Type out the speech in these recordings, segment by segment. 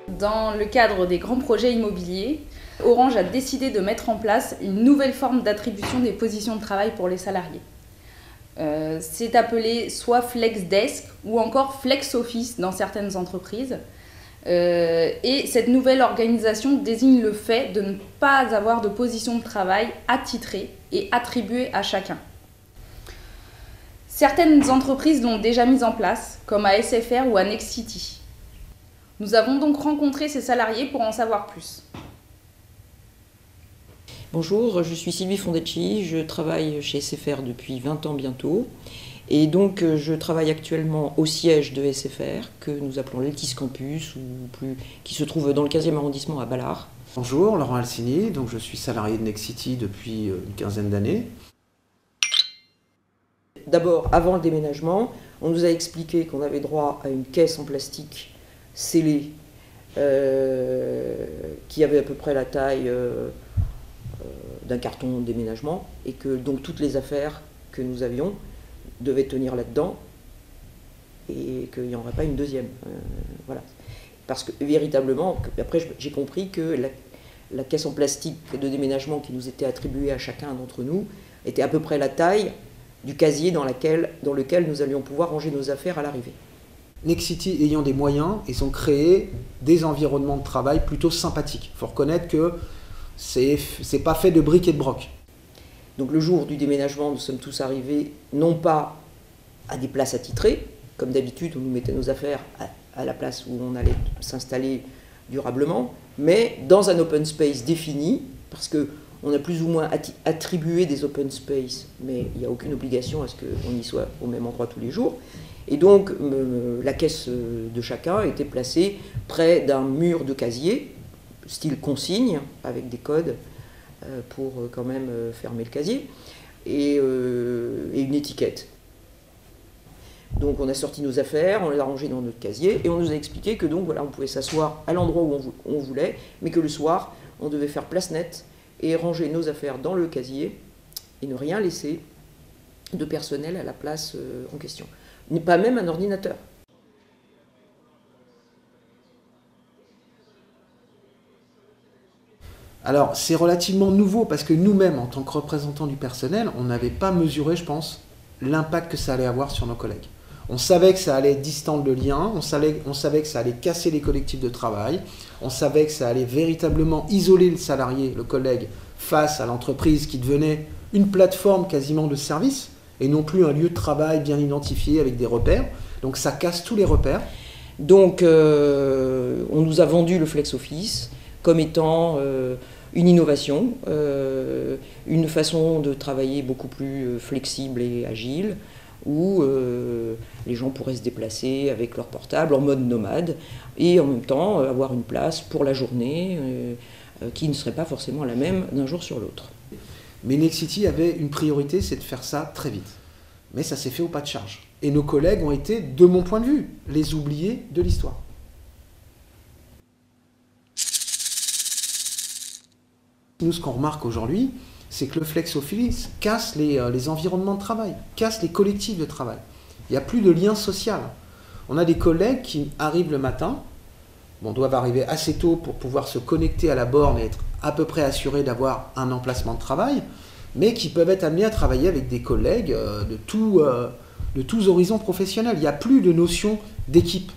Dans le cadre des grands projets immobiliers, Orange a décidé de mettre en place une nouvelle forme d'attribution des positions de travail pour les salariés. C'est appelé soit Flex Desk ou encore Flex Office dans certaines entreprises. Et cette nouvelle organisation désigne le fait de ne pas avoir de position de travail attitrée et attribuée à chacun. Certaines entreprises l'ont déjà mise en place, comme à SFR ou à Nexity. Nous avons donc rencontré ces salariés pour en savoir plus. Bonjour, je suis Sylvie Fondacci, je travaille chez SFR depuis 20 ans bientôt. Et donc je travaille actuellement au siège de SFR, que nous appelons l'Altis Campus, qui se trouve dans le 15e arrondissement à Balard. Bonjour, Laurent Alcini, donc je suis salarié de Nexity depuis une quinzaine d'années. D'abord, avant le déménagement, on nous a expliqué qu'on avait droit à une caisse en plastique scellée qui avait à peu près la taille d'un carton de déménagement et que donc toutes les affaires que nous avions devaient tenir là-dedans et qu'il n'y en aurait pas une deuxième. Voilà. Parce que véritablement, après j'ai compris que la caisse en plastique de déménagement qui nous était attribuée à chacun d'entre nous était à peu près la taille du casier dans lequel nous allions pouvoir ranger nos affaires à l'arrivée. Nexity ayant des moyens, ils ont créé des environnements de travail plutôt sympathiques. Il faut reconnaître que c'est pas fait de briques et de broc. Donc le jour du déménagement, nous sommes tous arrivés non pas à des places attitrées, comme d'habitude on nous mettait nos affaires à la place où on allait s'installer durablement, mais dans un open space défini, parce qu'on a plus ou moins attribué des open space, mais il n'y a aucune obligation à ce qu'on y soit au même endroit tous les jours. Et donc la caisse de chacun était placée près d'un mur de casier, style consigne, avec des codes pour quand même fermer le casier, et une étiquette. Donc on a sorti nos affaires, on les a rangées dans notre casier, et on nous a expliqué que donc voilà, on pouvait s'asseoir à l'endroit où on voulait, mais que le soir, on devait faire place nette et ranger nos affaires dans le casier, et ne rien laisser de personnel à la place en question. Pas même un ordinateur. Alors c'est relativement nouveau parce que nous-mêmes, en tant que représentants du personnel, on n'avait pas mesuré, je pense, l'impact que ça allait avoir sur nos collègues. On savait que ça allait distendre le lien, on savait que ça allait casser les collectifs de travail, on savait que ça allait véritablement isoler le salarié, le collègue, face à l'entreprise qui devenait une plateforme quasiment de service et non plus un lieu de travail bien identifié avec des repères. Donc ça casse tous les repères. Donc on nous a vendu le Flex Office comme étant une innovation, une façon de travailler beaucoup plus flexible et agile, où les gens pourraient se déplacer avec leur portable en mode nomade et en même temps avoir une place pour la journée qui ne serait pas forcément la même d'un jour sur l'autre. Mais Nexity avait une priorité, c'est de faire ça très vite. Mais ça s'est fait au pas de charge. Et nos collègues ont été, de mon point de vue, les oubliés de l'histoire. Nous, ce qu'on remarque aujourd'hui, c'est que le Flex Office casse les environnements de travail, casse les collectifs de travail. Il n'y a plus de lien social. On a des collègues qui arrivent le matin, doivent arriver assez tôt pour pouvoir se connecter à la borne et être à peu près assurés d'avoir un emplacement de travail, mais qui peuvent être amenés à travailler avec des collègues de tous horizons professionnels. Il n'y a plus de notion d'équipe.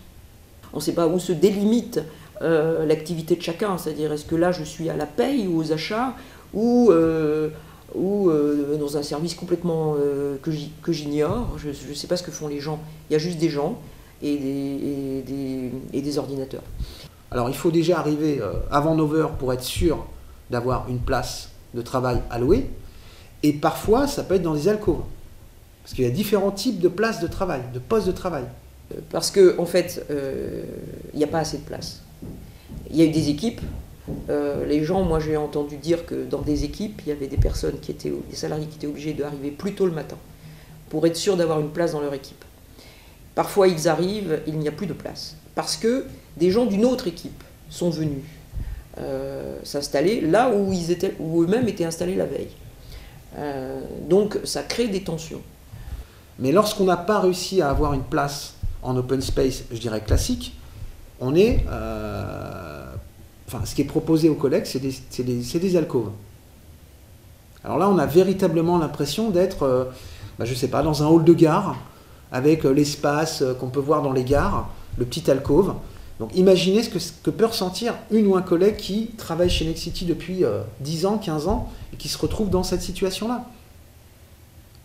On ne sait pas où se délimite l'activité de chacun, c'est-à-dire est-ce que là je suis à la paye ou aux achats ou dans un service complètement que j'ignore. Je ne sais pas ce que font les gens. Il y a juste des gens et des ordinateurs. Alors il faut déjà arriver avant 9h pour être sûr d'avoir une place de travail allouée. Et parfois, ça peut être dans des alcôves. Parce qu'il y a différents types de places de travail, de postes de travail. Parce qu'en fait, il n'y a pas assez de place. Il y a eu des équipes. Les gens, moi j'ai entendu dire que dans des équipes, il y avait des salariés qui étaient obligés d'arriver plus tôt le matin pour être sûrs d'avoir une place dans leur équipe. Parfois ils arrivent, il n'y a plus de place. Parce que des gens d'une autre équipe sont venus s'installer là où eux-mêmes étaient installés la veille. Donc ça crée des tensions. Mais lorsqu'on n'a pas réussi à avoir une place en open space, je dirais classique, on est enfin, ce qui est proposé aux collègues, c'est des alcôves. Alors là, on a véritablement l'impression d'être, je sais pas, dans un hall de gare, avec l'espace qu'on peut voir dans les gares, le petit alcôve. Donc imaginez ce que peut ressentir une ou un collègue qui travaille chez Nexity depuis 10 ans, 15 ans, et qui se retrouve dans cette situation-là.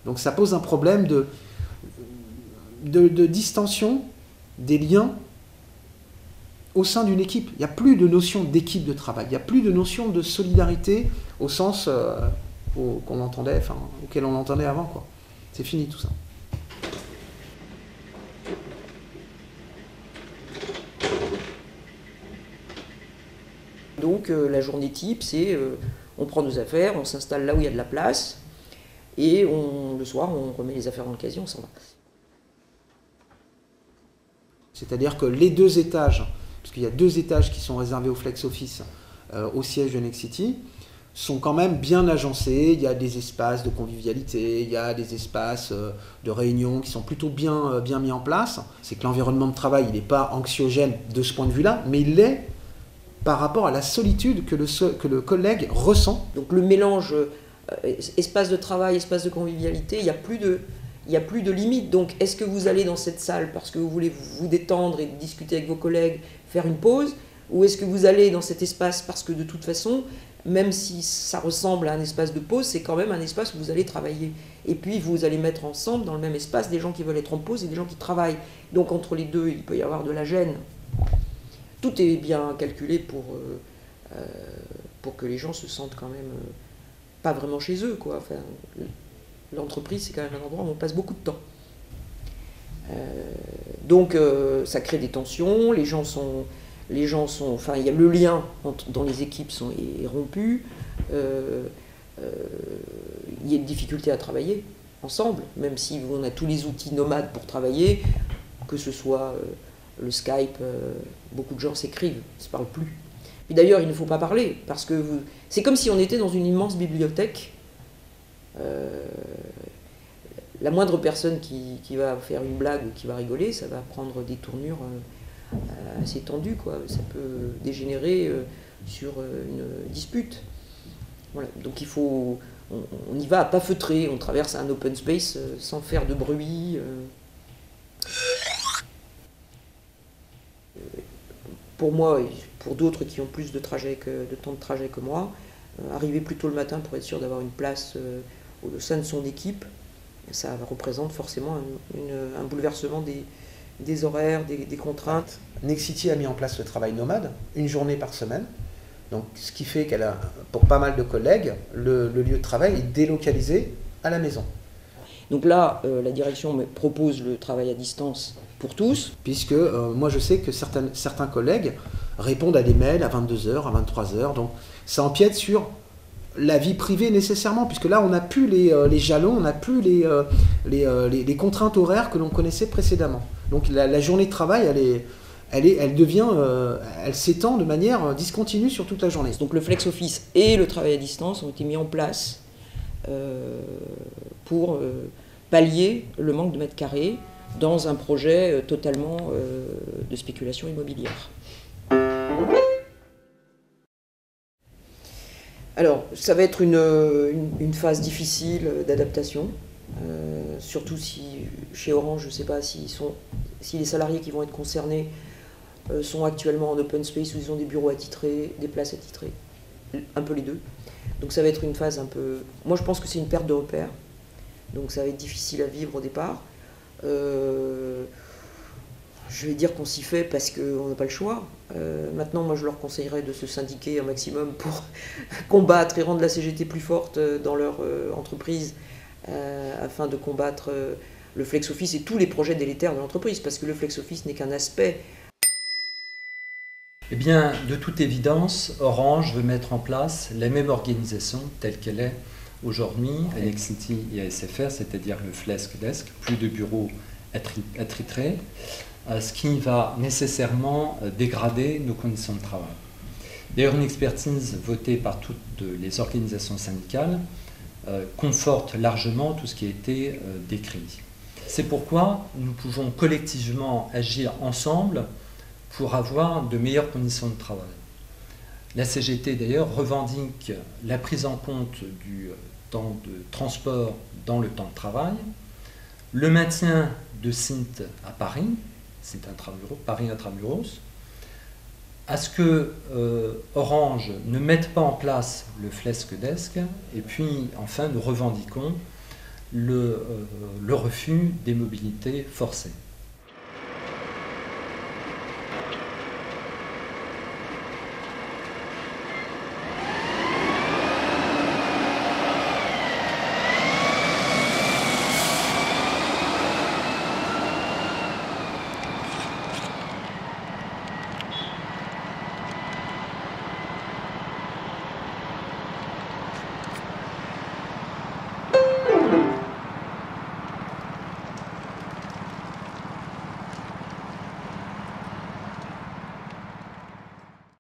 Donc ça pose un problème de distension des liens au sein d'une équipe. Il n'y a plus de notion d'équipe de travail, il n'y a plus de notion de solidarité au sens qu'on entendait, enfin, auquel on entendait avant, quoi. C'est fini tout ça. Donc la journée type, c'est on prend nos affaires, on s'installe là où il y a de la place, et le soir, on remet les affaires dans le casier, on s'en va. C'est-à-dire que les 2 étages, parce qu'il y a 2 étages qui sont réservés au flex office au siège de Nexity, sont quand même bien agencés. Il y a des espaces de convivialité, il y a des espaces de réunion qui sont plutôt bien mis en place. C'est que l'environnement de travail, il n'est pas anxiogène de ce point de vue-là, mais il l'est par rapport à la solitude que le collègue ressent. Donc le mélange espace de travail, espace de convivialité, il n'y a plus de limite. Donc est-ce que vous allez dans cette salle parce que vous voulez vous détendre et discuter avec vos collègues, faire une pause, ou est-ce que vous allez dans cet espace parce que de toute façon, même si ça ressemble à un espace de pause, c'est quand même un espace où vous allez travailler. Et puis vous allez mettre ensemble dans le même espace des gens qui veulent être en pause et des gens qui travaillent. Donc entre les deux, il peut y avoir de la gêne. Tout est bien calculé pour que les gens se sentent quand même pas vraiment chez eux, quoi. Enfin, l'entreprise, c'est quand même un endroit où on passe beaucoup de temps. Donc ça crée des tensions, les gens sont, enfin, il y a le lien dans les équipes est rompu, il y a une difficulté à travailler ensemble, même si on a tous les outils nomades pour travailler, que ce soit le Skype, beaucoup de gens s'écrivent, ne se parlent plus. Et d'ailleurs, il ne faut pas parler, parce que c'est comme si on était dans une immense bibliothèque. La moindre personne qui va faire une blague ou qui va rigoler, ça va prendre des tournures assez tendues, quoi. Ça peut dégénérer sur une dispute. Voilà. Donc on y va à pas feutrer, on traverse un open space sans faire de bruit. Pour moi et pour d'autres qui ont plus de temps de trajet que moi, arriver plus tôt le matin pour être sûr d'avoir une place au sein de son équipe, ça représente forcément un bouleversement des horaires, des contraintes. Nexity a mis en place le travail nomade, 1 journée par semaine. Donc, ce qui fait qu'elle a, pour pas mal de collègues, le lieu de travail est délocalisé à la maison. Donc là, la direction me propose le travail à distance pour tous. Puisque moi je sais que certains collègues répondent à des mails à 22h, à 23h. Donc ça empiète sur la vie privée nécessairement, puisque là on n'a plus les jalons, on n'a plus les contraintes horaires que l'on connaissait précédemment. Donc la journée de travail, elle s'étend de manière discontinue sur toute la journée. Donc le flex office et le travail à distance ont été mis en place pour pallier le manque de mètres carrés dans un projet totalement de spéculation immobilière. Alors, ça va être une phase difficile d'adaptation, surtout si chez Orange, je ne sais pas si les salariés qui vont être concernés sont actuellement en open space ou ils ont des bureaux attitrés, des places attitrées, un peu les deux. Donc ça va être une phase un peu... Moi je pense que c'est une perte de repère, donc ça va être difficile à vivre au départ. Je vais dire qu'on s'y fait parce qu'on n'a pas le choix. Maintenant, moi je leur conseillerais de se syndiquer un maximum pour combattre et rendre la CGT plus forte dans leur entreprise afin de combattre le flex office et tous les projets délétères de l'entreprise, parce que le flex office n'est qu'un aspect. Eh bien, de toute évidence, Orange veut mettre en place la même organisation telle qu'elle est aujourd'hui à Nexity et à SFR, c'est-à-dire le flex desk, plus de bureaux attitrés, ce qui va nécessairement dégrader nos conditions de travail. D'ailleurs, une expertise votée par toutes les organisations syndicales conforte largement tout ce qui a été décrit. C'est pourquoi nous pouvons collectivement agir ensemble pour avoir de meilleures conditions de travail. La CGT d'ailleurs revendique la prise en compte du temps de transport dans le temps de travail, le maintien de SINT à Paris, SINT intramuros, Paris Intramuros, à ce que Orange ne mette pas en place le Flesque-Desk, et puis enfin nous revendiquons le refus des mobilités forcées.